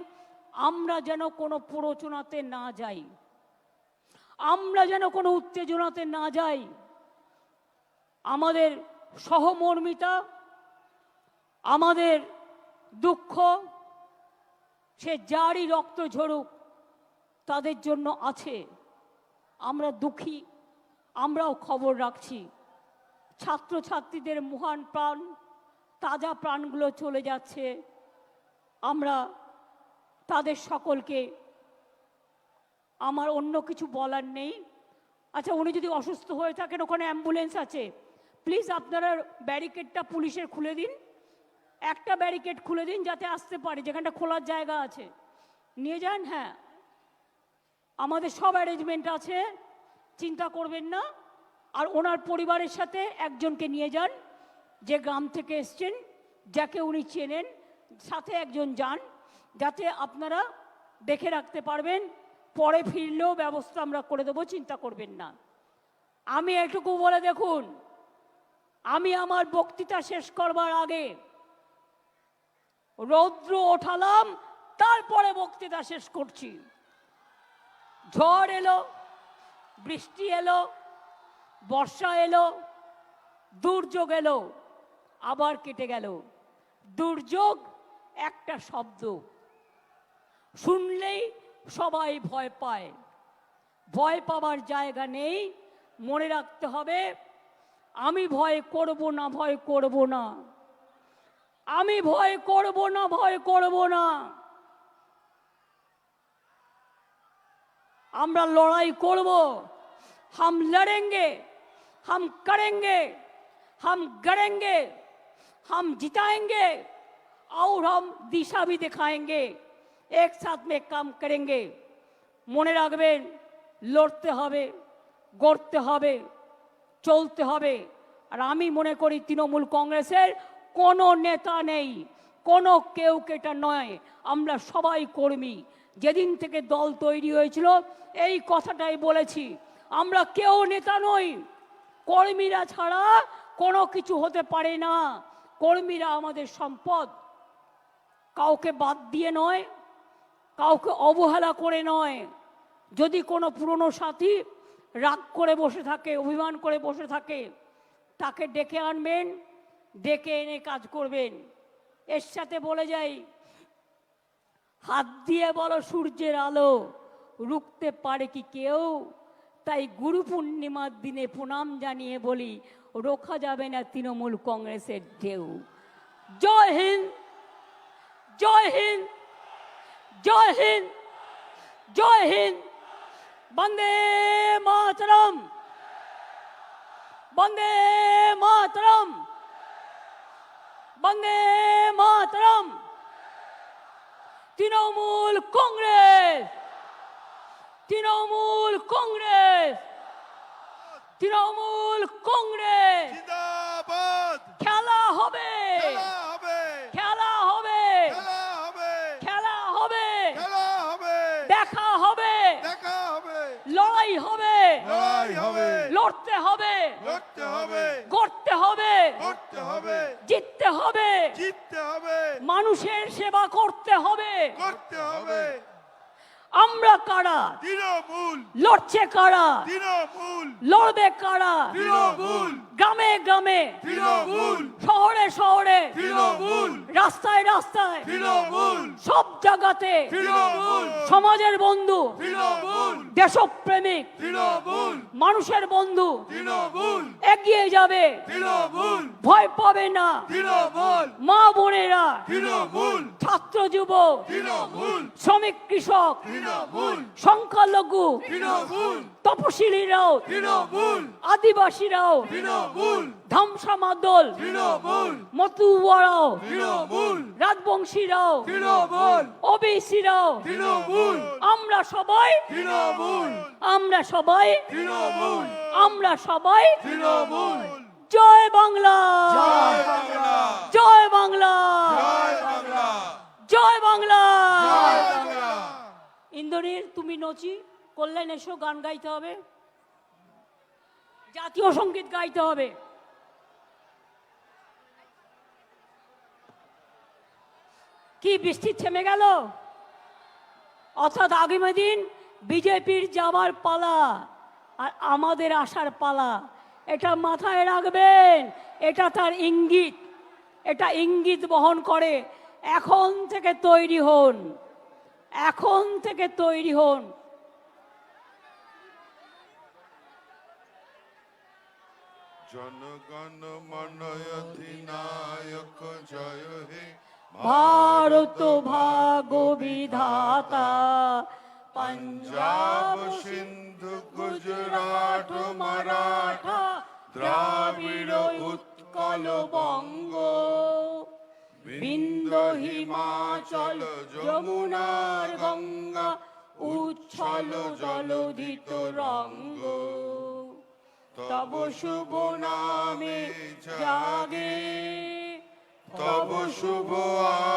আমরা যেন কোনো প্ররোচনাতে না যাই, আমরা যেন কোনো উত্তেজনাতে না যাই। আমাদের সহমর্মিতা, আমাদের দুঃখ, সে যারই রক্ত ঝরুক তাদের জন্য আছে। আমরা দুঃখী, আমরাও খবর রাখছি। ছাত্রছাত্রীদের মহান প্রাণ, তাজা প্রাণগুলো চলে যাচ্ছে, আমরা তাদের সকলকে, আমার অন্য কিছু বলার নেই। আচ্ছা, উনি যদি অসুস্থ হয়ে থাকেন, ওখানে অ্যাম্বুলেন্স আছে, প্লিজ আপনারা ব্যারিকেডটা পুলিশের খুলে দিন, একটা ব্যারিকেড খুলে দিন যাতে আসতে পারে, যেখানটা খোলার জায়গা আছে নিয়ে যান। হ্যাঁ, আমাদের সব অ্যারেঞ্জমেন্ট আছে, চিন্তা করবেন না। আর ওনার পরিবারের সাথে একজনকে নিয়ে যান, যে গ্রাম থেকে এসছেন, যাকে উনি চেনেন, সাথে একজন যান, যাতে আপনারা দেখে রাখতে পারবেন। পরে ফিরলেও ব্যবস্থা আমরা করে দেবো, চিন্তা করবেন না। আমি এটুকু বলে দেখুন, আমি আমার বক্তৃতা শেষ করবার আগে রৌদ্র ওঠালাম, তারপরে বক্তৃতা শেষ করছি। ঝড় এলো, বৃষ্টি এলো, বর্ষা এলো, দুর্যোগ এলো, আবার কেটে গেল। দুর্যোগ একটা শব্দ, শুনলেই সবাই ভয় পায়, ভয় পাবার জায়গা নেই। মনে রাখতে হবে, আমি ভয় করব না, ভয় করব না, আমি ভয় করব না, ভয় করব না। আমরা লড়াই করব, हम लड़ेंगे, हम करेंगे, हम गड़ेंगे, हम जिताएंगे और हम दिशा भी दिखाएंगे, एक साथ में काम करेंगे। মনে রাখবেন, লড়তে হবে, গড়তে হবে, চলতে হবে। আর আমি মনে করি তৃণমূল কংগ্রেসের কোনো নেতা নেই, কোনো কেউ কেটা নয়, আমরা সবাই কর্মী। যেদিন থেকে দল তৈরি হয়েছিল এই কথাটাই বলেছি, আমরা কেউ নেতা নই, কর্মীরা ছাড়া কোনো কিছু হতে পারে না। কর্মীরা আমাদের সম্পদ, কাউকে বাদ দিয়ে নয়, কাউকে অবহেলা করে নয়। যদি কোনো পুরনো সাথী রাগ করে বসে থাকে, অভিমান করে বসে থাকে, তাকে ডেকে আনবেন, ডেকে এনে কাজ করবেন। এর সাথে বলে যাই, হাত দিয়ে বলো সূর্যের আলো রুখতে পারে কি কেউ? তাই গুরু পূর্ণিমার দিনে প্রণাম জানিয়ে বলি, রোখা যাবে না তৃণমূল কংগ্রেসের ঢেউ। জয় হিন্দ, জয় হিন্দ, জয় হিন্দ, জয় হিন্দ। বন্দে মাতরম, বন্দে মাতরম, বন্দে মাতরম। তৃণমূল কংগ্রেস, তৃণমূল কংগ্রেস, তৃণমূল কংগ্রেস জিন্দাবাদ। খেলা হবে, খেলা হবে, খেলা হবে, খেলা হবে, খেলা হবে, খেলা হবে, দেখা হবে, দেখা হবে, লড়াই হবে, লড়াই হবে, লড়তে হবে, লড়তে হবে, গড়তে হবে, করতে হবে, জিততে হবে, জিততে হবে, মানুষের সেবা করতে হবে। করতে হবে। আমরা কারা? তৃণমূল, লড়ছে কারা? তৃণমূল, লড়বে কারা? তৃণমূল, গ্রামে গ্রামে, তৃণমূল, শহরে শহরে, তৃণমূল, রাস্তায় রাস্তায়, তৃণমূল, সব জায়গাতে তৃণমূল, সমাজের বন্ধু, তৃণমূল, দেশপ্রেমিক, তৃণমূল, মানুষের বন্ধু তৃণমূল, এগিয়ে যাবে, তৃণমূল, ভয় পাবে না। তৃণমূল, মা বোনেরা, তৃণমূল, ছাত্র যুবক, তৃণমূল, শ্রমিক কৃষক, তৃণমূল, সংখ্যালঘু, তৃণমূল, তপশিলীরাও, তৃণমূল, আদিবাসীরাও, তৃণমূল, ধামসা মাদল, তৃণমূল, মতুয়ারাও, তৃণমূল, রাজবংশীরাও, তৃণমূল, ওবিসিরাও, তৃণমূল, আমরা সবাই, তৃণমূল, আমরা সবাই, তৃণমূল, আমরা সবাই। তৃণমূল। জয় বাংলা, জয় বাংলা, জয় বাংলা, জয় বাংলা, জয় বাংলা। জয় বাংলা। ইন্দ্রনীল, তুমি নচি কল্যাণ এসো, গান গাইতে হবে, জাতীয় সঙ্গীত গাইতে হবে। কি বৃষ্টি থেমে গেল? অর্থাৎ আগামী দিন বিজেপির যাবার পালা আর আমাদের আসার পালা, এটা মাথায় রাখবেন। এটা তার ইঙ্গিত, এটা ইঙ্গিত বহন করে। এখন থেকে তৈরি হন, এখন থেকে তৈরি হন। জনগণ মন অধিনায়ক জয় হে, ভারত ভাগ্য বিধাতা, পঞ্জাব সিন্ধু গুজরাট মারাঠা দ্রাবিড় উৎকল বঙ্গ, বিন্দ হিমাচল যমুনার গঙ্গা, উচ্ছল জলধিত রঙ্গ। তব শুভ নামে জাগে, তব শুভ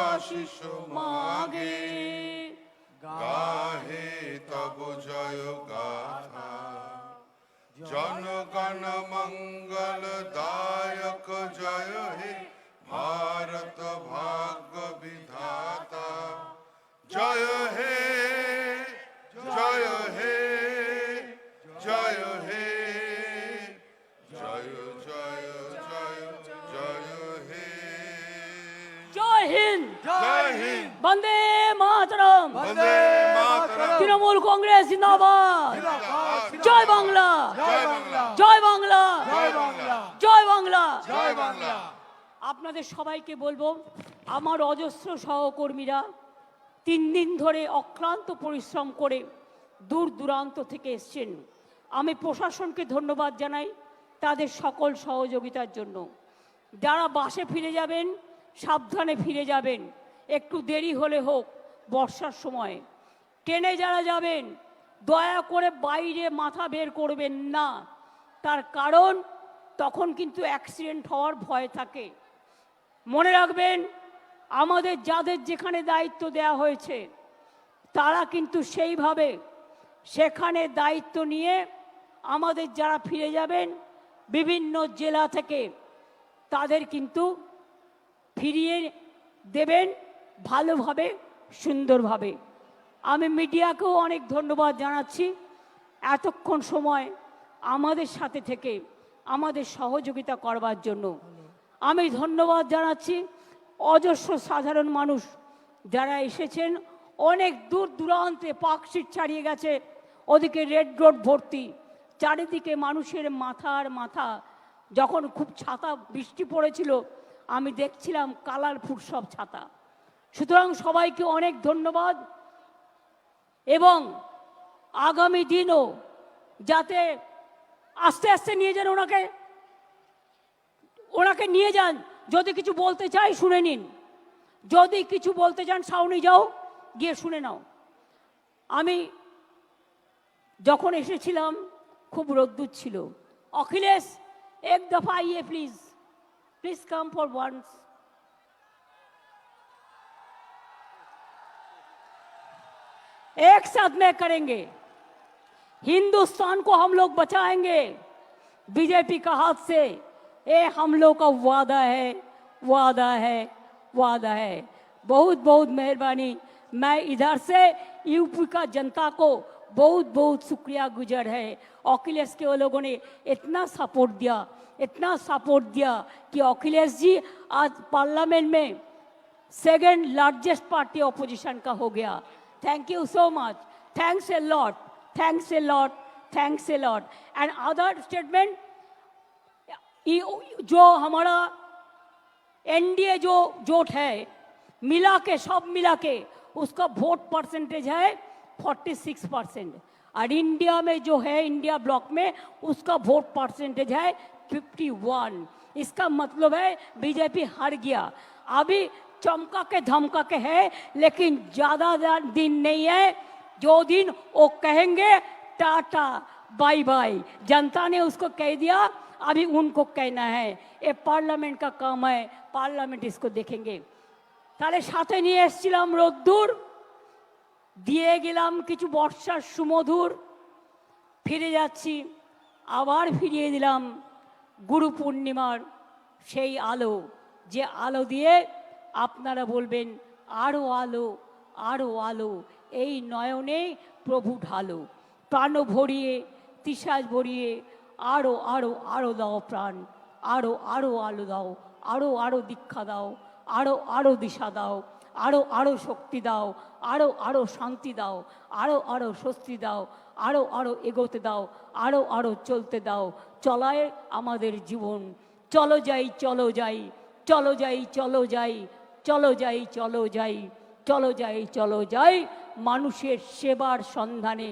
আশিস মাগে। গাহে তব জয় গাথা, জনগণ মঙ্গল দায়ক জয় হে, ভারত ভাগ্য বিধাতা জয় হে, জয় হে, জয় হে, জয় জয় জয় জয় হে। জয় হিন্দ, জয় হিন্দ, বন্দে মাতরম, বন্দে মাতরম, তৃণমূল কংগ্রেস জিন্দাবাদ। জয় বাংলা, জয় বাংলা, জয় বাংলা, জয় বাংলা, জয় বাংলা। জয় বাংলা। আপনাদের সবাইকে বলবো, আমার অজস্র সহকর্মীরা 3 দিন ধরে অক্লান্ত পরিশ্রম করে দূর দূরান্ত থেকে এসছেন। আমি প্রশাসনকে ধন্যবাদ জানাই তাদের সকল সহযোগিতার জন্য। যারা বাসে ফিরে যাবেন সাবধানে ফিরে যাবেন, একটু দেরি হলে হোক বর্ষার সময়। ট্রেনে যারা যাবেন দয়া করে বাইরে মাথা বের করবেন না, তার কারণ তখন কিন্তু অ্যাক্সিডেন্ট হওয়ার ভয় থাকে। মনে রাখবেন, আমাদের যাদের যেখানে দায়িত্ব দেওয়া হয়েছে তারা কিন্তু সেইভাবে সেখানে দায়িত্ব নিয়ে আমাদের যারা ফিরে যাবেন বিভিন্ন জেলা থেকে তাদের কিন্তু ফিরিয়ে দেবেন ভালোভাবে, সুন্দরভাবে। আমি মিডিয়াকেও অনেক ধন্যবাদ জানাচ্ছি এতক্ষণ সময় আমাদের সাথে থেকে আমাদের সহযোগিতা করবার জন্য। আমি ধন্যবাদ জানাচ্ছি অজস্র সাধারণ মানুষ যারা এসেছেন, অনেক দূর দূরান্তে পার্কশিট ছাড়িয়ে গেছে, ওদিকে রেড রোড ভর্তি, চারিদিকে মানুষের মাথার মাথা। যখন খুব ছাতা বৃষ্টি পড়েছিল আমি দেখছিলাম কালারফুল সব ছাতা। সুতরাং সবাইকে অনেক ধন্যবাদ, এবং আগামী দিনও যাতে আস্তে আস্তে নিয়ে যান ওনাকে নিয়ে যান। যদি কিছু বলতে চাই শুনে নিন, যদি কিছু বলতে চান সাউনি যাও, গিয়ে শুনে নাও। আমি যখন এসেছিলাম খুব রোদ্দুর ছিল। অখিলেশ এক দফা আইয়ে please, please come for once. एक साथ में करेंगे, हिंदुस्तान को हम लोग बचाएंगे बीजेपी का हाथ से। ये हम लोग का वादा है, वादा है, वादा है। बहुत बहुत मेहरबानी। मैं इधर से यूपी का जनता को बहुत बहुत शुक्रिया गुजार है। अखिलेश के वो लोगों ने इतना सपोर्ट दिया, इतना सपोर्ट दिया कि अखिलेश जी आज पार्लियामेंट में सेकंड लार्जेस्ट पार्टी ऑपोजिशन का हो गया। Thank you so much. Thanks a lot. Thanks a lot. Thanks a lot. And other statement, जो हमारा एनडीए जो जोट है, मिला के सब मिला के उसका वोट परसेंटेज है 46%, और इंडिया में जो है इंडिया ब्लॉक में उसका वोट परसेंटेज है 51। इसका मतलब है बीजेपी हार गया। अभी चमका के धमका के है, लेकिन ज्यादा दिन नहीं है जो दिन वो कहेंगे टाटा बाय बाय। जनता ने उसको कह दिया, अभी उनको कहना है। ये पार्लियामेंट का काम है, पार्लियामेंट इसको देखेंगे। তাহলে সাথে নিয়ে এসেছিলাম রোদ্দুর, দিয়ে গেলাম কিছু বর্ষার সুমধুর, ফিরে যাচ্ছি আবার ফিরিয়ে দিলাম গুরু পূর্ণিমার সেই আলো, যে আলো দিয়ে আপনারা বলবেন আরো আলো, আরো আলো, এই নয়নে প্রভু ঢালো। প্রাণ ভরিয়ে তিসাজ ভরিয়ে আরো আরো আরো দাও প্রাণ, আরো আরো আলো দাও, আরো আরো দীক্ষা দাও, আরো আরো দিশা দাও, আরো আরো শক্তি দাও, আরো আরো শান্তি দাও, আরো আরো স্বস্তি দাও, আরো আরো এগোতে দাও, আরো আরো চলতে দাও। চলায় আমাদের জীবন। চলো যাই, চলো যাই, চলো যাই, চলো যাই, চলো যাই, চলো যাই, চলো যাই, চলো যাই, মানুষের সেবার সন্ধানে,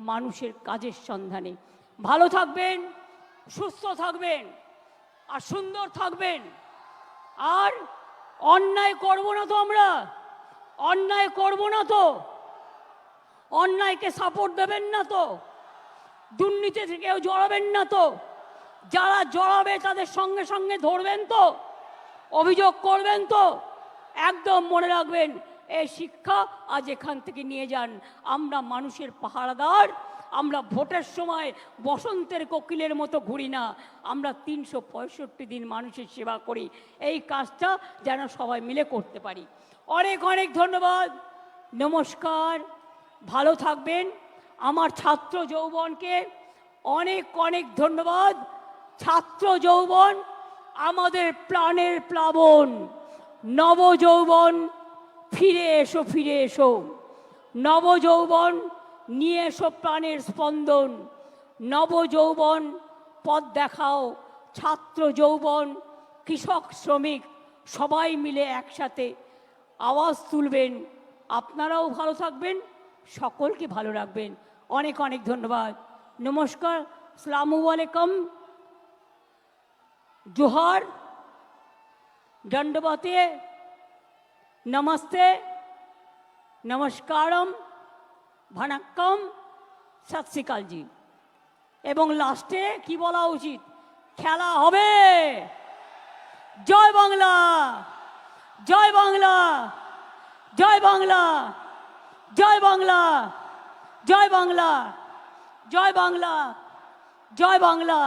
মানুষের কাজের সন্ধানে। ভালো থাকবেন, সুস্থ থাকবেন, আর সুন্দর থাকবেন। আর অন্যায় করব না তো, আমরা অন্যায় করব না তো, অন্যায়কে সাপোর্ট দেবেন না তো, দুর্নীতিতে কেউ জড়াবেন না তো, যারা জড়াবে তাদের সঙ্গে সঙ্গে ধরবেন তো, অভিযোগ করবেন তো। একদম মনে রাখবেন, এই শিক্ষা আজ এখান থেকে নিয়ে যান। আমরা মানুষের পাহারাদার। আমরা ভোটের সময় বসন্তের কোকিলের মতো ঘুরি না, আমরা 365 দিন মানুষের সেবা করি। এই কাজটা যেন সবাই মিলে করতে পারি। অনেক অনেক ধন্যবাদ, নমস্কার, ভালো থাকবেন। আমার ছাত্র যৌবনকে অনেক অনেক ধন্যবাদ। ছাত্র যৌবন আমাদের প্রাণের প্লাবন। নব যৌবন ফিরে এসো, ফিরে এসো। নব যৌবন নিয়ে এসো প্রাণের স্পন্দন। নব যৌবন পথ দেখাও। ছাত্র যৌবন, কৃষক, শ্রমিক সবাই মিলে একসাথে আওয়াজ তুলবেন। আপনারাও ভালো থাকবেন, সকলকে ভালো রাখবেন। অনেক অনেক ধন্যবাদ, নমস্কার, আসসালামু আলাইকুম, जोहार, दंडवते, नमस्ते, नमस्कारम, भनक्कम, सत श्री अकाल जी। एवं लास्टे की बोला उचित, खेला होबे। जय बांगला, जय बांगला, जय बांगला, जय बांगला, जय बांगला, जय बांगला, जय बांगला।